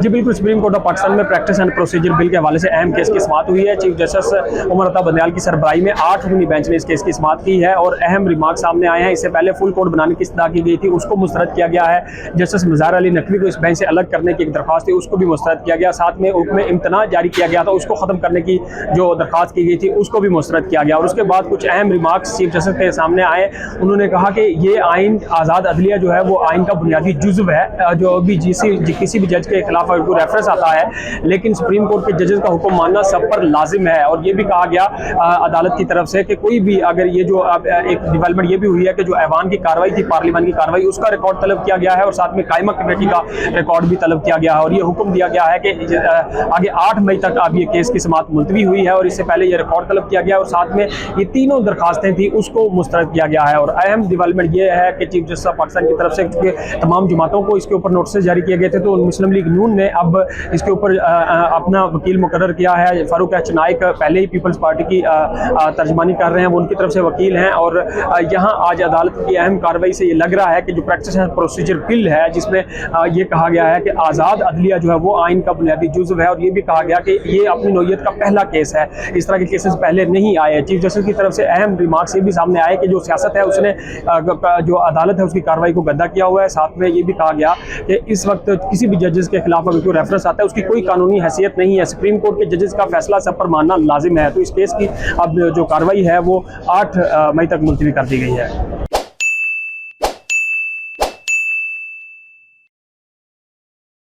जी बिल्कुल, supreme court of Pakistan में practice and procedure bill के हवाले से अहम केस की समाअत हुई है। चीफ जस्टिस उमर अता बंदयाल की सरबराही में 8 रुकनी बेंच ने इस केस की समाअत की है और अहम रिमार्क सामने आए हैं। इससे पहले फुल कोर्ट बनाने की इस्तदा की गई थी, उसको मुस्तरद किया गया है। जस्टिस मज़ार अली नकवी को इस बेंच से अलग करने की एक दरख्वास्त थी, उसको भी मुस्तरद किया गया। साथ में हुक्म इम्तना जारी किया गया था, उसको ख़त्म करने की जो दरख्वास्त की गई थी उसको भी मुस्तरद किया गया। और उसके बाद कुछ अहम रिमार्क्स चीफ जस्टिस के सामने आए। उन्होंने कहा कि ये आइन आज़ाद अदलिया जो है वो आइन का बुनियादी जुज़्व है। जो भी किसी भी जज के खिलाफ कोई रेफरेंस आता है, लेकिन सुप्रीम कोर्ट के जजेस का हुक्म मानना सब पर लाजिम है। और ये भी कहा गया अदालत की तरफ से कि कोई भी अगर ये जो एक डेवलपमेंट ये भी हुई है कि जो ऐवान की कार्रवाई थी, पार्लियामेंट की कार्रवाई, उसका रिकॉर्ड तलब किया गया है और साथ में कायमा कमेटी का रिकॉर्ड भी तलब किया गया है। और ये हुक्म दिया गया है कि आगे 8 मई तक अब ये केस की समाअत मुलतवी हुई है और इससे पहले ये रिकॉर्ड तलब किया गया और साथ में ये तीनों दरखास्तें थी उसको मुस्तरद किया गया है। और अहम डेवलपमेंट ये है कि चीफ जस्टिस ऑफ पाकिस्तान की तरफ से तमाम जमातों को इसके ऊपर नोटिस जारी किए गए थे, तो मुस्लिम लीग नून ने अब इसके ऊपर अपना वकील मुकर्रर किया है। फारूक एच नाइक पहले ही पीपल्स पार्टी की तर्जमानी कर रहे हैं, वो उनकी तरफ से वकील हैं। और यहाँ आज अदालत की अहम कार्रवाई से ये लग रहा है कि जो प्रैक्टिस एंड प्रोसीजर बिल है जिसमें ये कहा गया है कि आज़ाद अदलिया जो है वो आइन का बुनियादी जुज़्व है और ये भी कहा गया कि ये अपनी नौइयत का पहला केस है, इस तरह के केसेस पहले नहीं आए। चीफ जस्टिस की तरफ से अहम रिमार्क्स ये भी सामने आए कि जो सियासत है उसने जो अदालत है उसकी कार्रवाई को गद्दा किया हुआ है। साथ में ये भी कहा गया कि इस वक्त किसी भी जजेस के खिलाफ अगर कोई रेफरेंस आता है उसकी कोई कानूनी हैसियत नहीं है। सुप्रीम कोर्ट के जजेस का फैसला सब पर मानना लाजिम है। तो इस केस की अब जो कार्रवाई है वो 8 मई तक मुलतवी कर दी गई है।